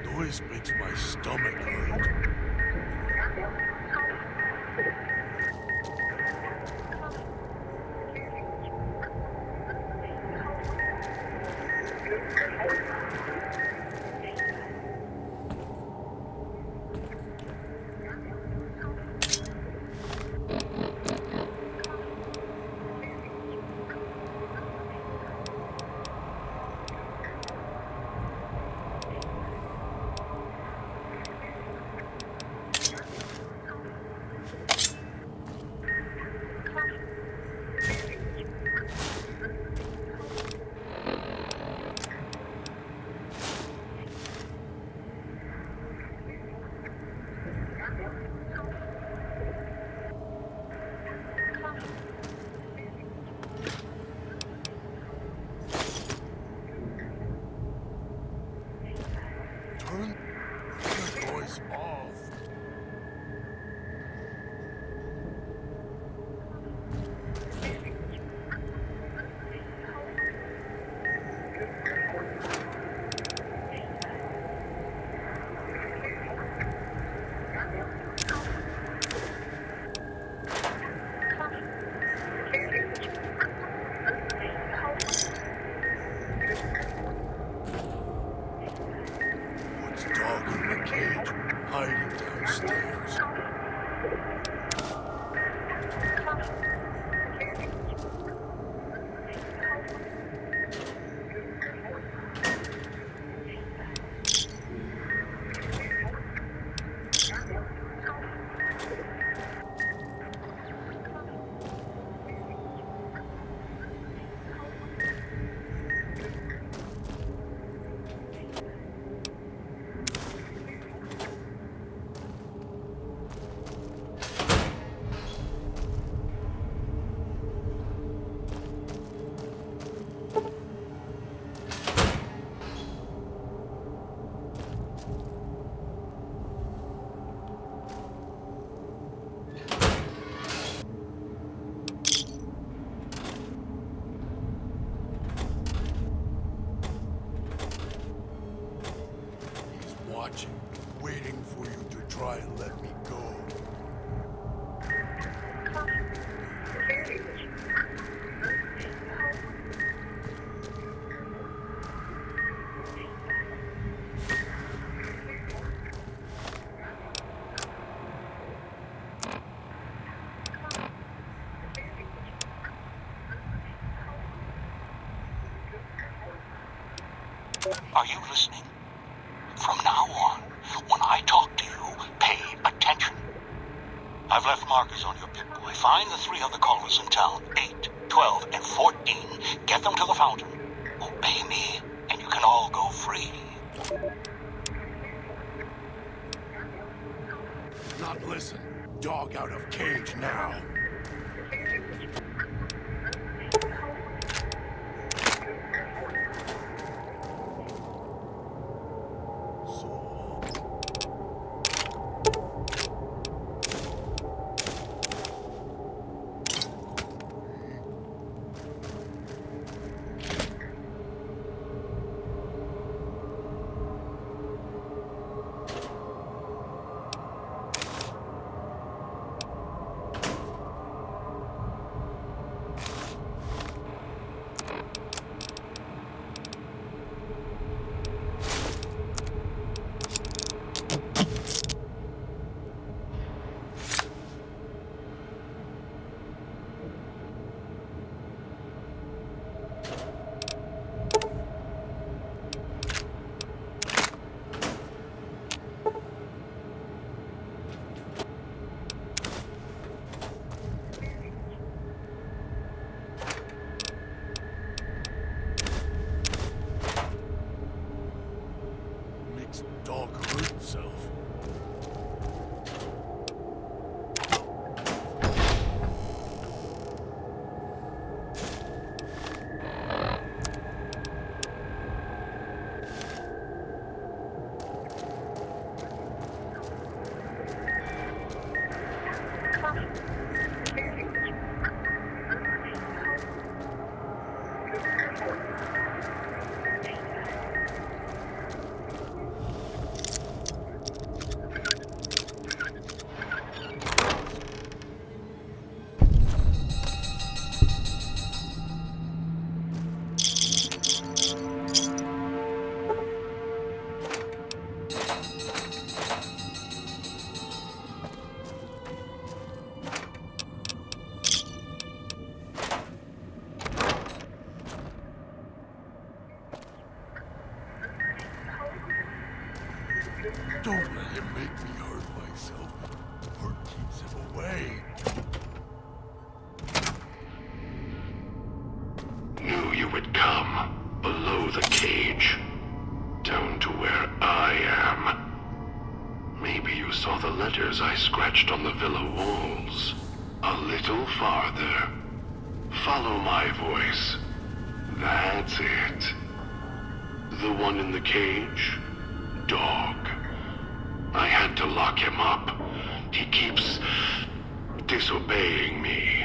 Noise makes my stomach hurt. Turn the noise off. What's dog in the cage hiding downstairs? He's watching, waiting for you to try and let me go. Are you listening? From now on, when I talk to you, pay attention. I've left markers on your Pip-Boy. Find the 3 other callers in town, 8, 12, and 14. Get them to the fountain. Obey me, and you can all go free. Not listen. Dog out of cage now. Don't let him make me hurt myself. Hurt keeps him away. Knew you would come. Below the cage. Down to where I am. Maybe you saw the letters I scratched on the villa walls. A little farther. Follow my voice. That's it. The one in the cage? Dog. I had to lock him up. He keeps disobeying me.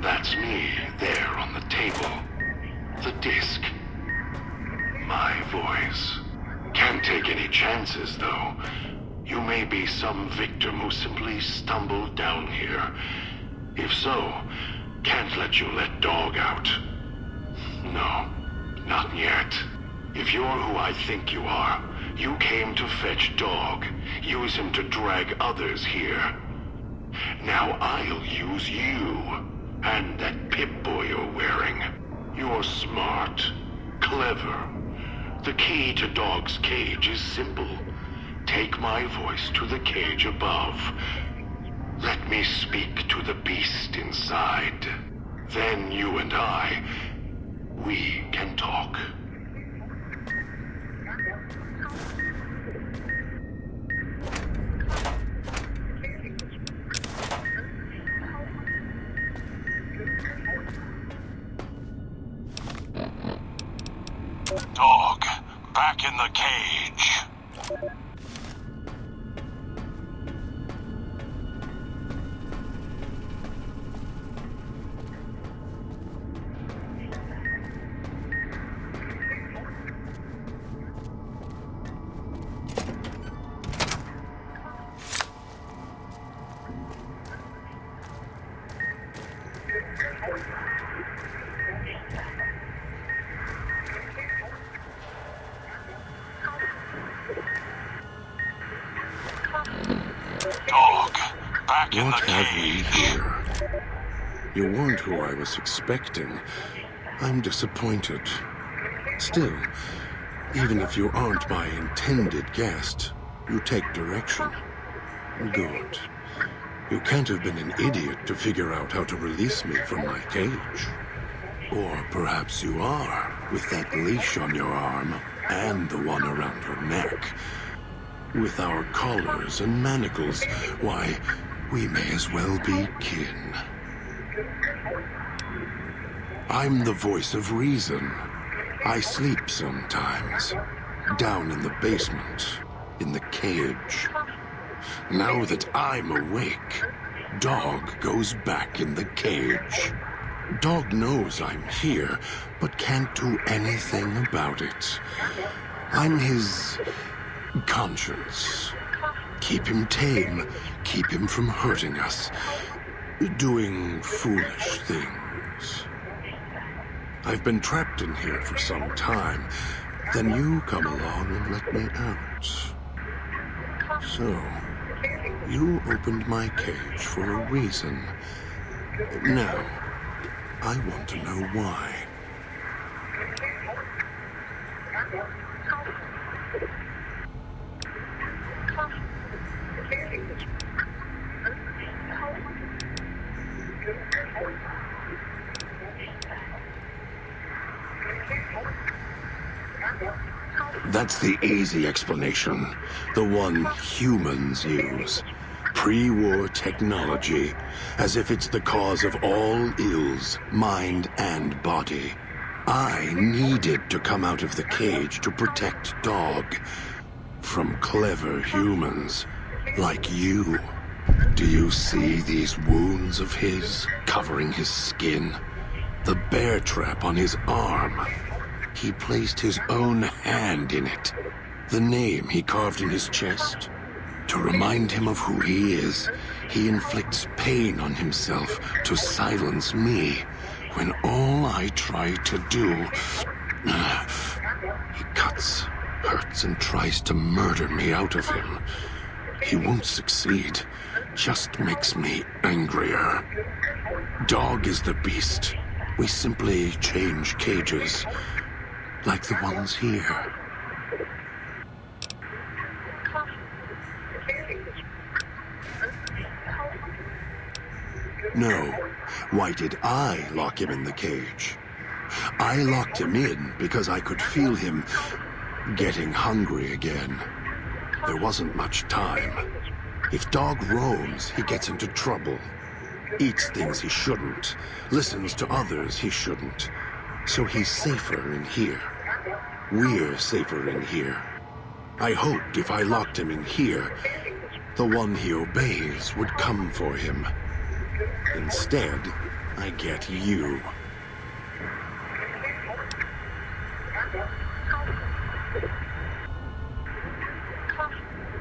That's me, there on the table. The disc. My voice. Can't take any chances, though. You may be some victim who simply stumbled down here. If so, can't let you let Dog out. No, not yet. If you're who I think you are, you came to fetch Dog. Use him to drag others here. Now I'll use you. And that Pip-Boy you're wearing. You're smart. Clever. The key to Dog's cage is simple. Take my voice to the cage above. Let me speak to the beast inside. Then you and I, we can talk. Dog, back in the cage. Dog, back in the What have we cage. here? You weren't who I was expecting. I'm disappointed. Still, even if you aren't my intended guest, you take direction. Good. You can't have been an idiot to figure out how to release me from my cage. Or perhaps you are, with that leash on your arm and the one around your neck. With our collars and manacles, why, we may as well be kin. I'm the voice of reason. I sleep sometimes, down in the basement, in the cage. Now that I'm awake, Dog goes back in the cage. Dog knows I'm here, but can't do anything about it. I'm his conscience. Keep him tame, keep him from hurting us, doing foolish things. I've been trapped in here for some time. Then you come along and let me out. So, you opened my cage for a reason. Now, I want to know why. That's the easy explanation. The one humans use. Pre-war technology, as if it's the cause of all ills, mind and body. I needed to come out of the cage to protect Dog from clever humans like you. Do you see these wounds of his covering his skin? The bear trap on his arm. He placed his own hand in it. The name he carved in his chest. To remind him of who he is, he inflicts pain on himself to silence me, when all I try to do... He cuts, hurts, and tries to murder me out of him. He won't succeed, just makes me angrier. Dog is the beast. We simply change cages, like the ones here. No. Why did I lock him in the cage? I locked him in because I could feel him getting hungry again. There wasn't much time. If Dog roams, he gets into trouble. Eats things he shouldn't. Listens to others he shouldn't. So he's safer in here. We're safer in here. I hoped if I locked him in here, the one he obeys would come for him. Instead, I get you.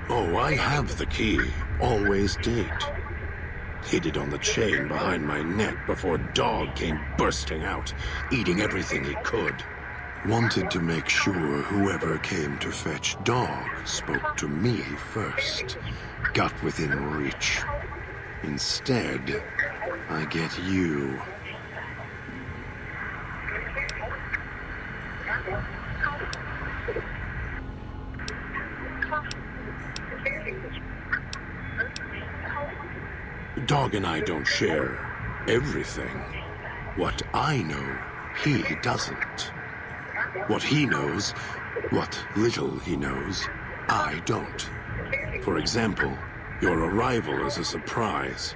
Oh, I have the key. Always did. Hid it on the chain behind my neck before Dog came bursting out, eating everything he could. Wanted to make sure whoever came to fetch Dog spoke to me first. Got within reach. Instead, I get you. Dog and I don't share everything. What I know, he doesn't. What he knows, what little he knows, I don't. For example, your arrival is a surprise.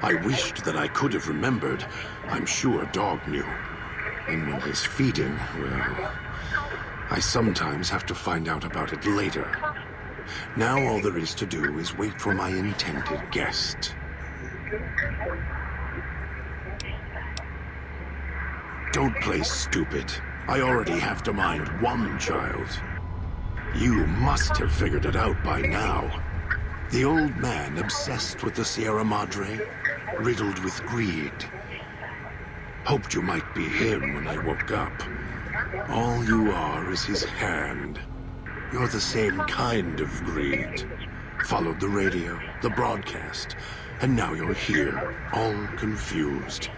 I wished that I could have remembered. I'm sure Dog knew. And when he's feeding, well, I sometimes have to find out about it later. Now all there is to do is wait for my intended guest. Don't play stupid. I already have to mind one child. You must have figured it out by now. The old man obsessed with the Sierra Madre, riddled with greed. Hoped you might be him when I woke up. All you are is his hand. You're the same kind of greed. Followed the radio, the broadcast, and now you're here, all confused.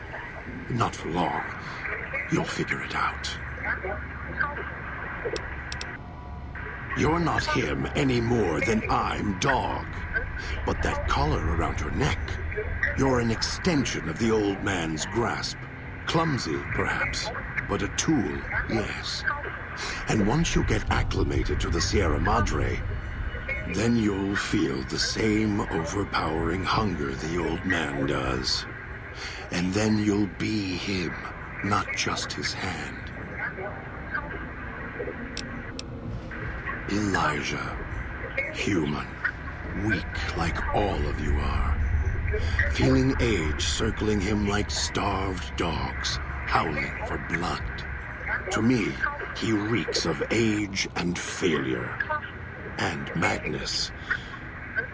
Not for long. You'll figure it out. You're not him any more than I'm Dog. But that collar around your neck, you're an extension of the old man's grasp. Clumsy, perhaps, but a tool, yes. And once you get acclimated to the Sierra Madre, then you'll feel the same overpowering hunger the old man does. And then you'll be him, not just his hand. Elijah, human, weak like all of you are. Feeling age circling him like starved dogs, howling for blood. To me, he reeks of age and failure, and madness.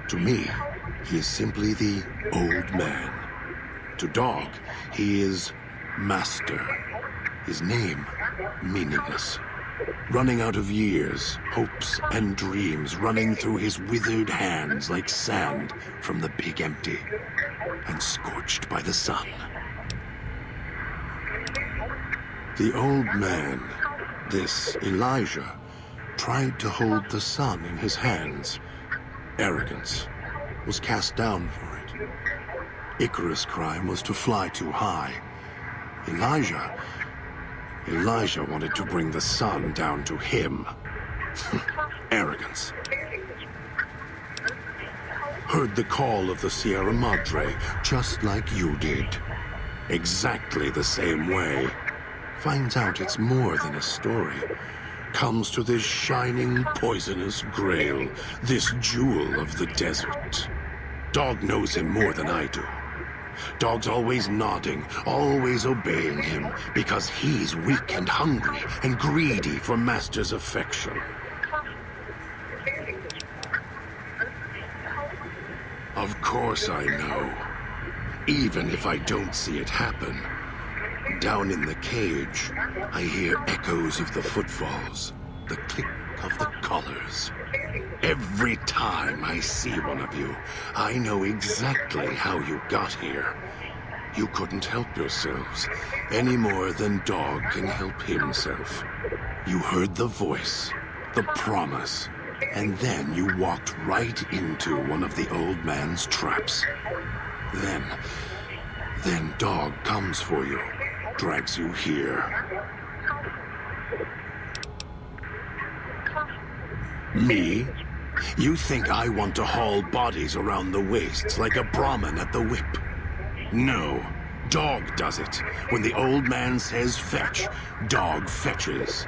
To me, he is simply the old man. To Dog, he is master, his name meaningless. Running out of years, hopes and dreams running through his withered hands like sand from the big empty, and scorched by the sun. The old man, this Elijah, tried to hold the sun in his hands. Arrogance was cast down for it. Icarus' crime was to fly too high. Elijah wanted to bring the sun down to him. Arrogance. Heard the call of the Sierra Madre, just like you did. Exactly the same way. Finds out it's more than a story. Comes to this shining, poisonous grail, this jewel of the desert. Dog knows him more than I do. Dog's always nodding, always obeying him, because he's weak and hungry and greedy for Master's affection. Of course I know. Even if I don't see it happen. Down in the cage, I hear echoes of the footfalls, the click of the collars. Every time I see one of you, I know exactly how you got here. You couldn't help yourselves, any more than Dog can help himself. You heard the voice, the promise, and then you walked right into one of the old man's traps. Then Dog comes for you, drags you here. Me? You think I want to haul bodies around the wastes like a Brahmin at the whip? No. Dog does it. When the old man says fetch, Dog fetches.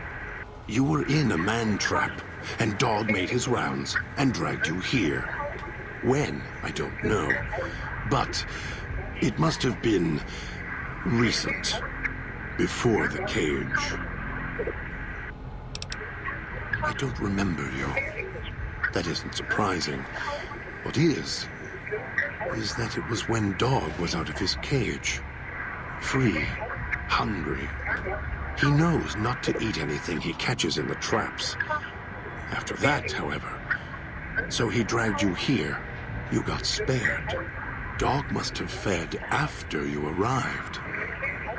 You were in a man trap, and Dog made his rounds and dragged you here. When, I don't know. But it must have been recent. Before the cage. I don't remember you. That isn't surprising. What is that it was when Dog was out of his cage. Free, hungry. He knows not to eat anything he catches in the traps. After that, however, so he dragged you here. You got spared. Dog must have fed after you arrived.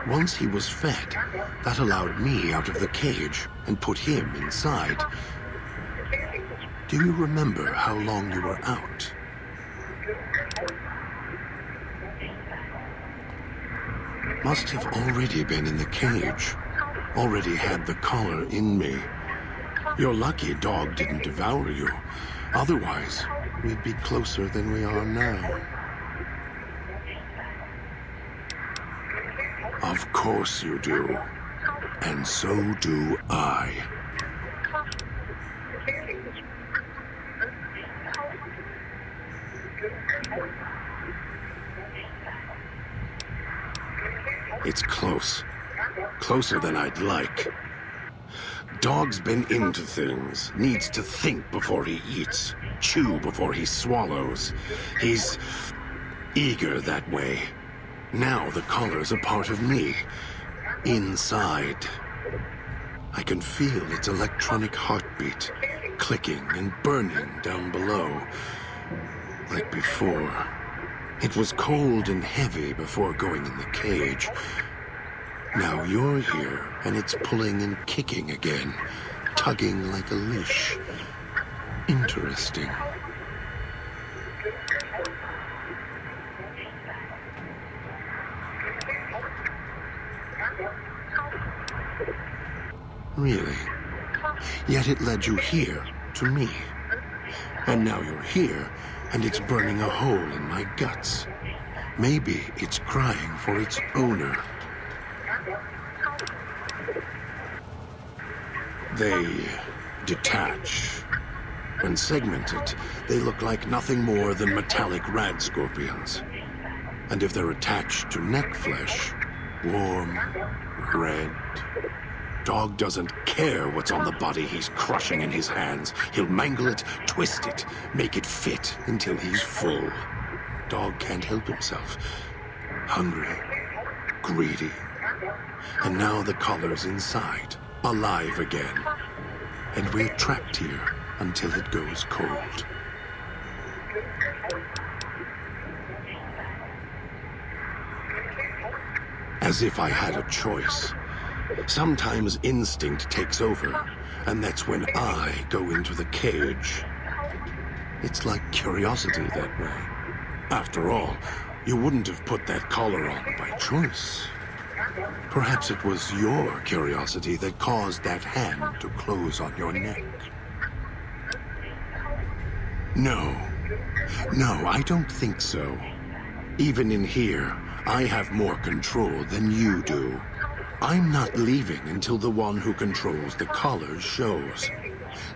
Once he was fed, that allowed me out of the cage and put him inside. Do you remember how long you were out? Must have already been in the cage. Already had the collar in me. You're lucky Dog didn't devour you. Otherwise, we'd be closer than we are now. Of course you do. And so do I. It's close. Closer than I'd like. Dog's been into things. Needs to think before he eats. Chew before he swallows. He's eager that way. Now the collar's a part of me. Inside. I can feel its electronic heartbeat. Clicking and burning down below. Like before. It was cold and heavy before going in the cage. Now you're here, and it's pulling and kicking again. Tugging like a leash. Interesting. Really? Yet it led you here, to me. And now you're here, and it's burning a hole in my guts. Maybe it's crying for its owner. They detach. When segmented, they look like nothing more than metallic rad scorpions. And if they're attached to neck flesh, warm, red. Dog doesn't care what's on the body he's crushing in his hands. He'll mangle it, twist it, make it fit until he's full. Dog can't help himself. Hungry, greedy. And now the collar's inside, alive again. And we're trapped here until it goes cold. As if I had a choice. Sometimes instinct takes over, and that's when I go into the cage. It's like curiosity that way. After all, you wouldn't have put that collar on by choice. Perhaps it was your curiosity that caused that hand to close on your neck. No, I don't think so. Even in here, I have more control than you do. I'm not leaving until the one who controls the collar shows.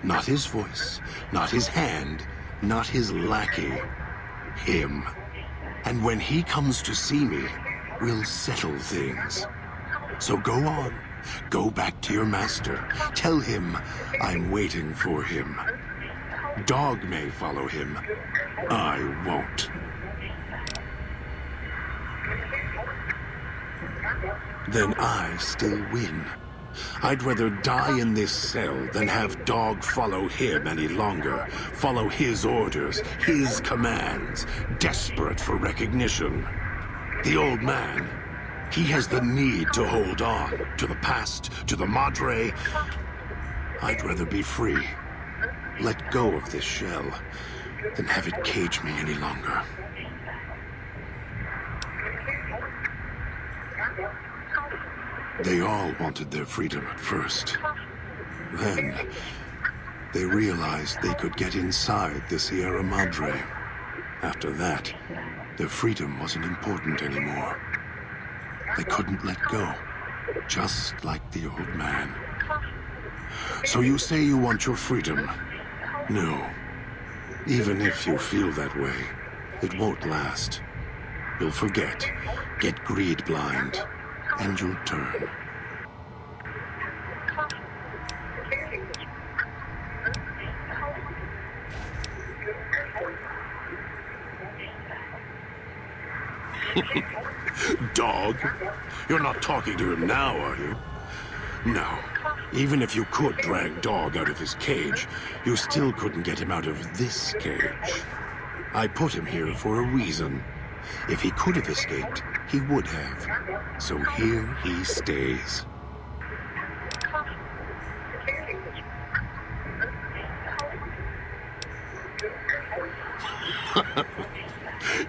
Not his voice, not his hand, not his lackey. Him. And when he comes to see me, we'll settle things. So go on. Go back to your master. Tell him I'm waiting for him. Dog may follow him. I won't. Then I still win. I'd rather die in this cell than have Dog follow him any longer. Follow his orders, his commands, desperate for recognition. The old man, he has the need to hold on to the past, to the Madre. I'd rather be free. Let go of this shell than have it cage me any longer. They all wanted their freedom at first. Then, they realized they could get inside the Sierra Madre. After that, their freedom wasn't important anymore. They couldn't let go, just like the old man. So you say you want your freedom? No. Even if you feel that way, it won't last. You'll forget, get greed blind, and you'll turn. Dog? You're not talking to him now, are you? No. Even if you could drag Dog out of his cage, you still couldn't get him out of this cage. I put him here for a reason. If he could have escaped, he would have. So here he stays.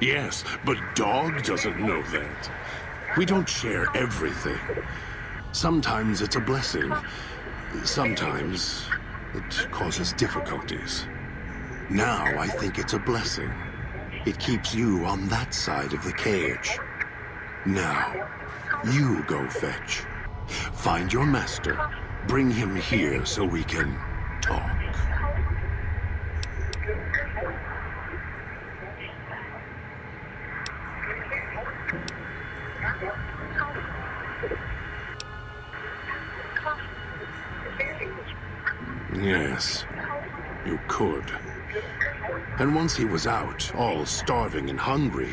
Yes, but Dog doesn't know that. We don't share everything. Sometimes it's a blessing. Sometimes it causes difficulties. Now I think it's a blessing. It keeps you on that side of the cage. Now, you go fetch. Find your master. Bring him here so we can talk. Yes, you could. And once he was out, all starving and hungry,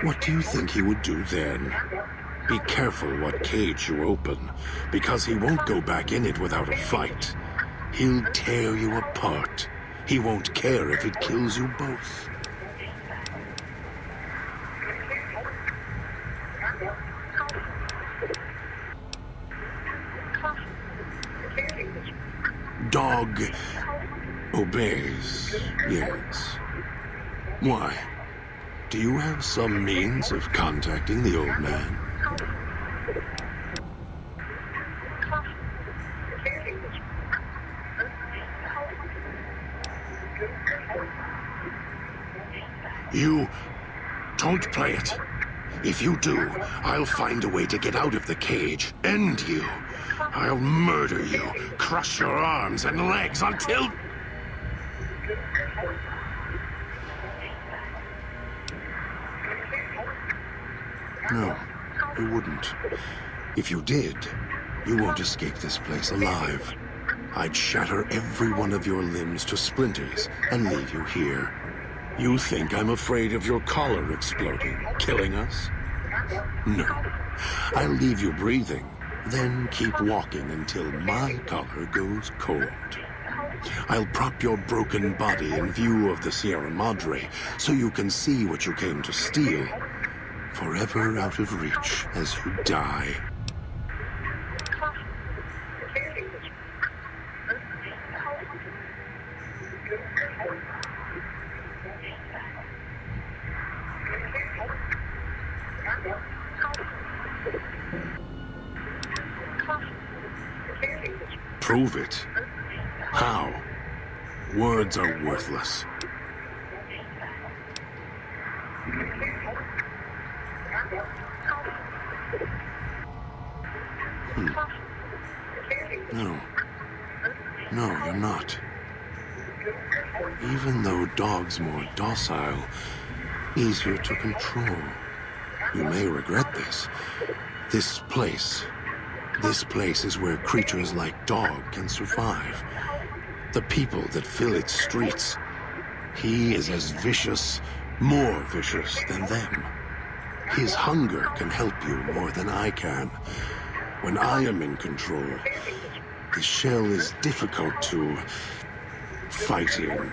what do you think he would do then? Be careful what cage you open, because he won't go back in it without a fight. He'll tear you apart. He won't care if it kills you both. Dog obeys, yes. Why? Do you have some means of contacting the old man? You don't play it. If you do, I'll find a way to get out of the cage, end you. I'll murder you, crush your arms and legs until... No, you wouldn't. If you did, you won't escape this place alive. I'd shatter every one of your limbs to splinters and leave you here. You think I'm afraid of your collar exploding, killing us? No. I'll leave you breathing, Then keep walking until my collar goes cold. I'll prop your broken body in view of the Sierra Madre so you can see what you came to steal, forever out of reach as you die. Prove it. How? Words are worthless. No. No, you're not. Even though Dog's more docile, easier to control. You may regret this. This place is where creatures like Dog can survive. The people that fill its streets. He is as vicious, more vicious than them. His hunger can help you more than I can. When I am in control, the shell is difficult to fight in.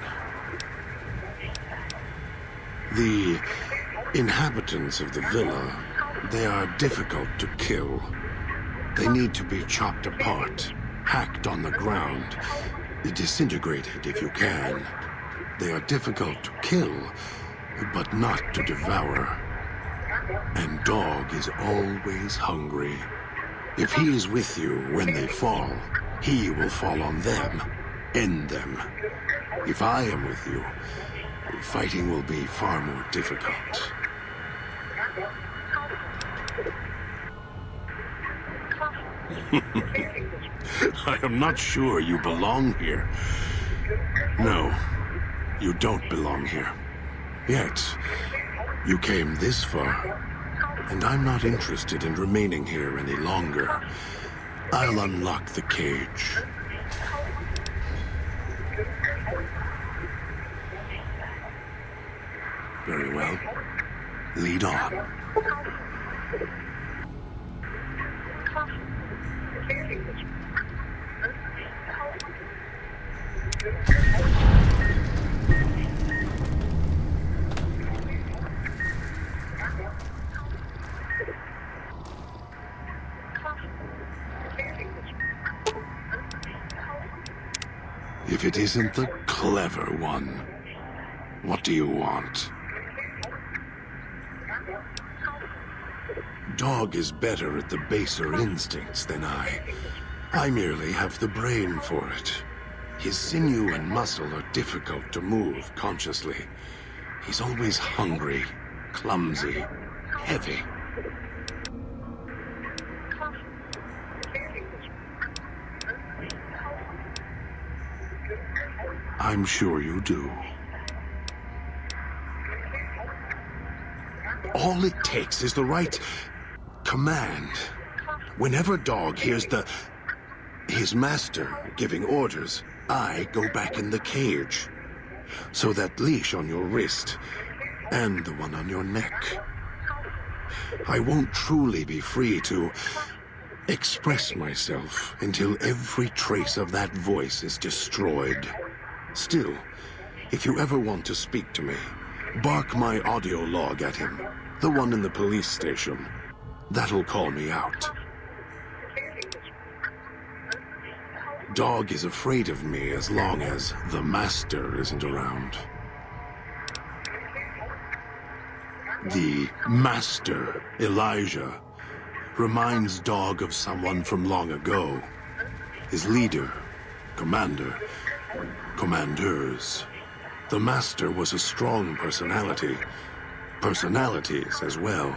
The inhabitants of the villa, they are difficult to kill. They need to be chopped apart, hacked on the ground, disintegrated if you can. They are difficult to kill, but not to devour. And Dog is always hungry. If he is with you when they fall, he will fall on them, end them. If I am with you, fighting will be far more difficult. I am not sure you belong here. No, you don't belong here. Yet, you came this far, and I'm not interested in remaining here any longer. I'll unlock the cage. Very well. Lead on. If it isn't the clever one, what do you want? Dog is better at the baser instincts than I. I merely have the brain for it. His sinew and muscle are difficult to move consciously. He's always hungry, clumsy, heavy. I'm sure you do. All it takes is the right command. Whenever Dog hears his master giving orders, I go back in the cage. So that leash on your wrist and the one on your neck. I won't truly be free to express myself until every trace of that voice is destroyed. Still, if you ever want to speak to me, bark my audio log at him, the one in the police station. That'll call me out. Dog is afraid of me as long as the master isn't around. The master, Elijah, reminds Dog of someone from long ago. His leader, commander, commanders. The master was a strong personality. Personalities as well.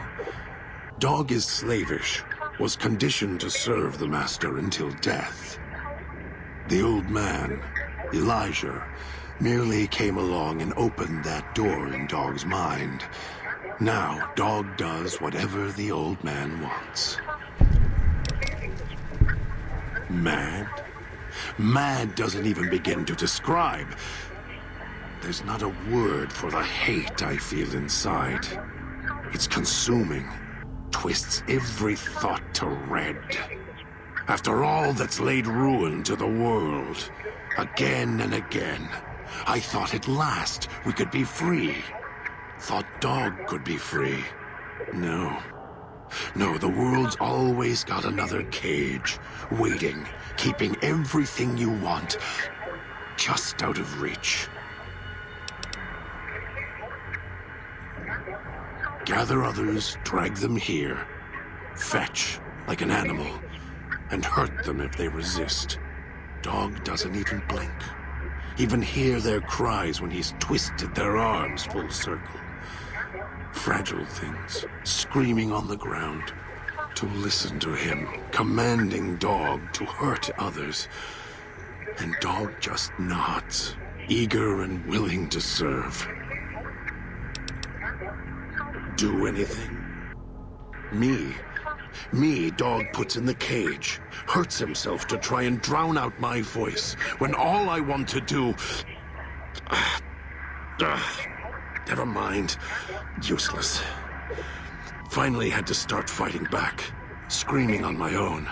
Dog is slavish, was conditioned to serve the master until death. The old man, Elijah, merely came along and opened that door in Dog's mind. Now, Dog does whatever the old man wants. Mad? Mad doesn't even begin to describe. There's not a word for the hate I feel inside. It's consuming, twists every thought to red. After all that's laid ruin to the world, again and again, I thought at last we could be free. Thought Dog could be free. No. No, the world's always got another cage, waiting, keeping everything you want just out of reach. Gather others, drag them here, fetch like an animal, and hurt them if they resist. Dog doesn't even blink. Even hear their cries when he's twisted their arms full circle. Fragile things, screaming on the ground. To listen to him, commanding Dog to hurt others. And Dog just nods, eager and willing to serve. Do anything? Me, Dog puts in the cage, hurts himself to try and drown out my voice, when all I want to do... Never mind. Useless. Finally had to start fighting back, screaming on my own.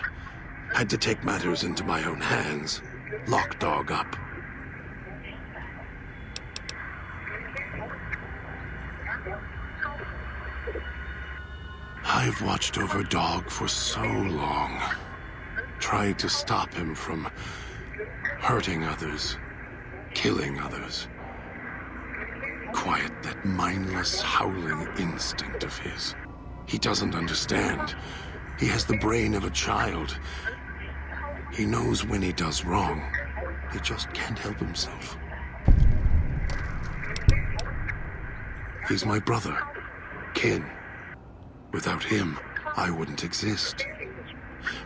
Had to take matters into my own hands, lock Dog up. I've watched over Dog for so long. Tried to stop him from hurting others, killing others. Quiet that mindless, howling instinct of his. He doesn't understand. He has the brain of a child. He knows when he does wrong. He just can't help himself. He's my brother, kin. Without him, I wouldn't exist.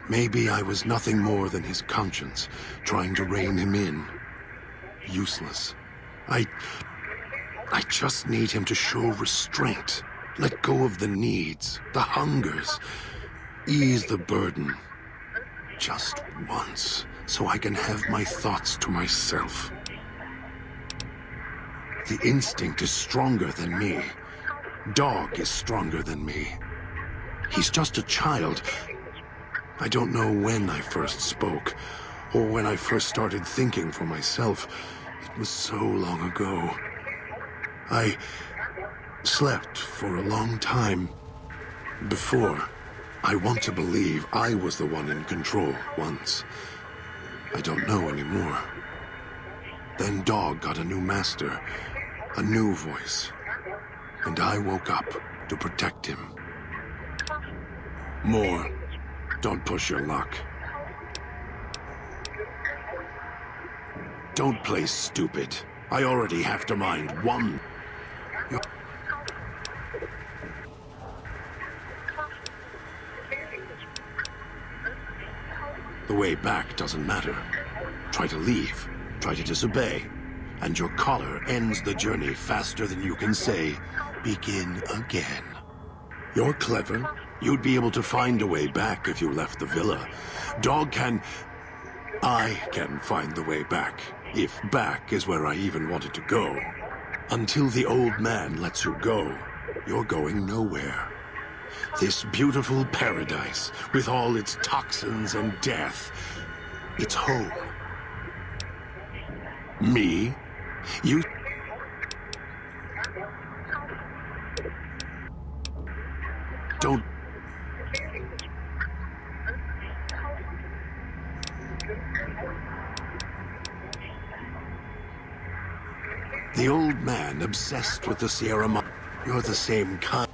Maybe I was nothing more than his conscience, trying to rein him in. Useless. I just need him to show restraint. Let go of the needs, the hungers. Ease the burden. Just once, so I can have my thoughts to myself. The instinct is stronger than me. Dog is stronger than me. He's just a child. I don't know when I first spoke, or when I first started thinking for myself. It was so long ago. I slept for a long time. Before, I want to believe I was the one in control once. I don't know anymore. Then Dog got a new master, a new voice. And I woke up to protect him. More. Don't push your luck. Don't play stupid. I already have to mind one. The way back doesn't matter. Try to leave, try to disobey, and your collar ends the journey faster than you can say, begin again. You're clever. You'd be able to find a way back if you left the villa. Dog can... I can find the way back, if back is where I even wanted to go. Until the old man lets you go, you're going nowhere. This beautiful paradise, with all its toxins and death, it's home. Me? You... Don't... The old man obsessed with the Sierra Madre. You're the same kind.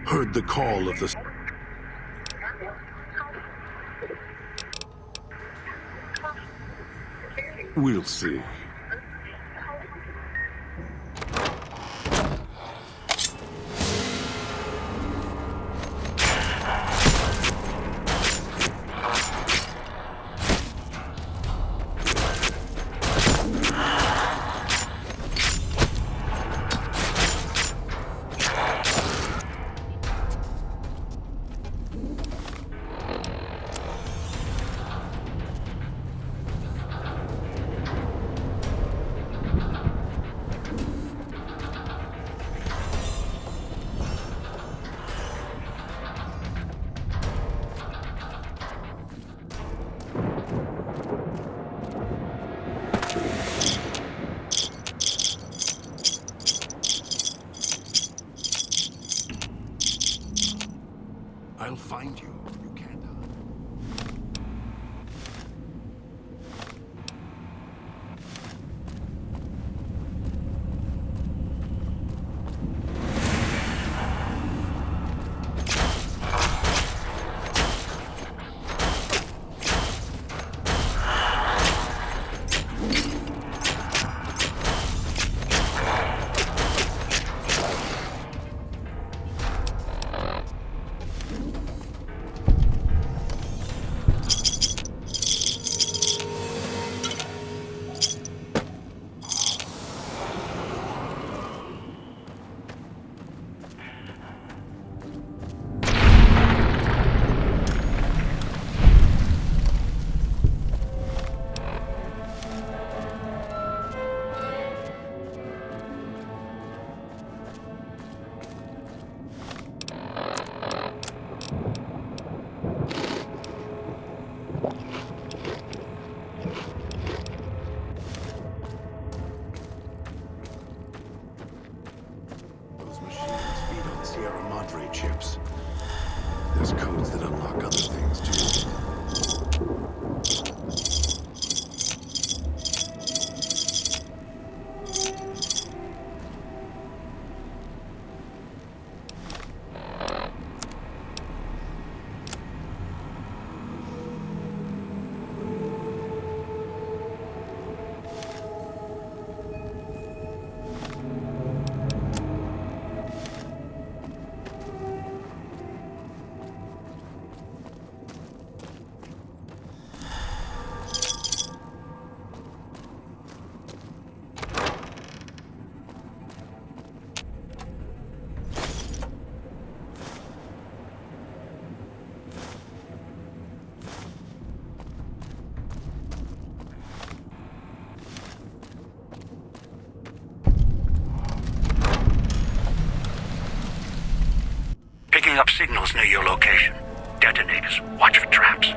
Heard the call of the... We'll see. I'll find you. You can't hide. Those machines feed on Sierra Madre chips. There's codes that unlock other things, too. Picking up signals near your location. Detonators. Watch for traps.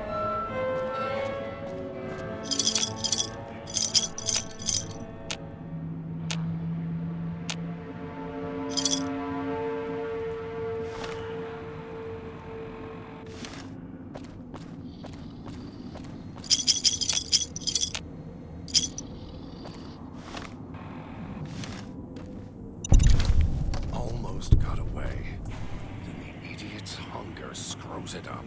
Almost got away. Then the idiot's hunger screws it up.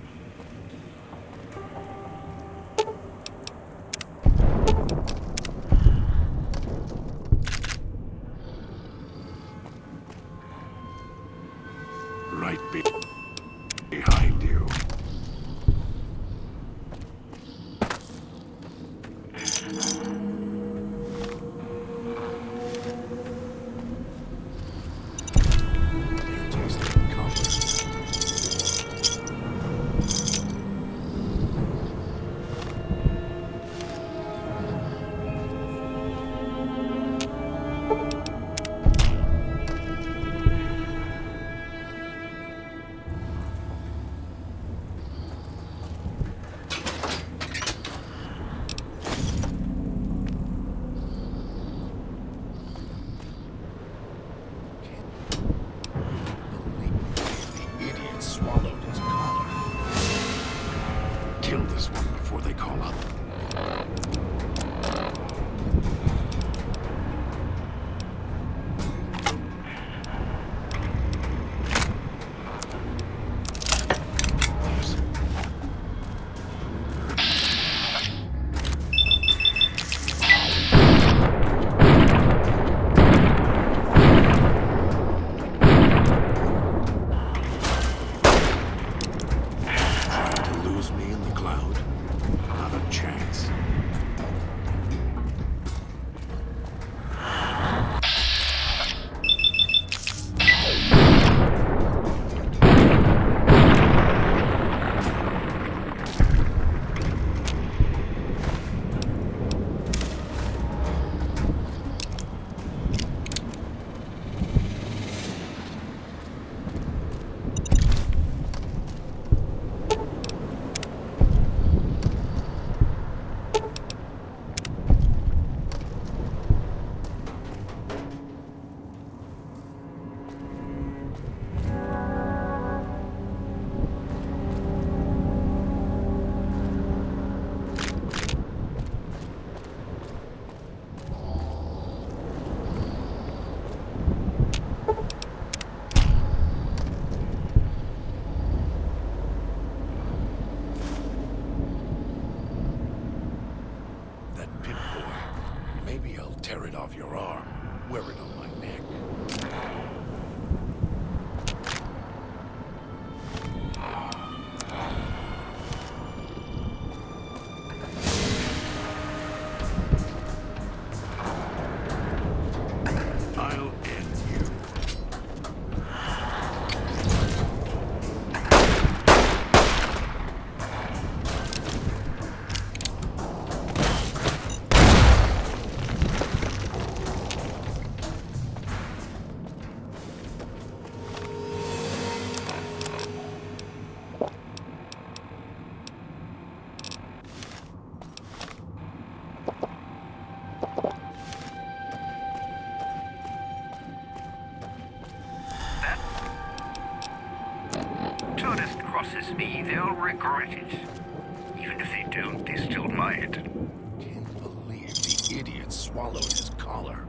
Right behind you. You taste like copper. The idiot swallowed his collar. Kill this one before they call up. To lose me in the cloud? Not a chance. crosses me, they'll regret it. Even if they don't, they still might. Can't believe the idiot swallowed his collar.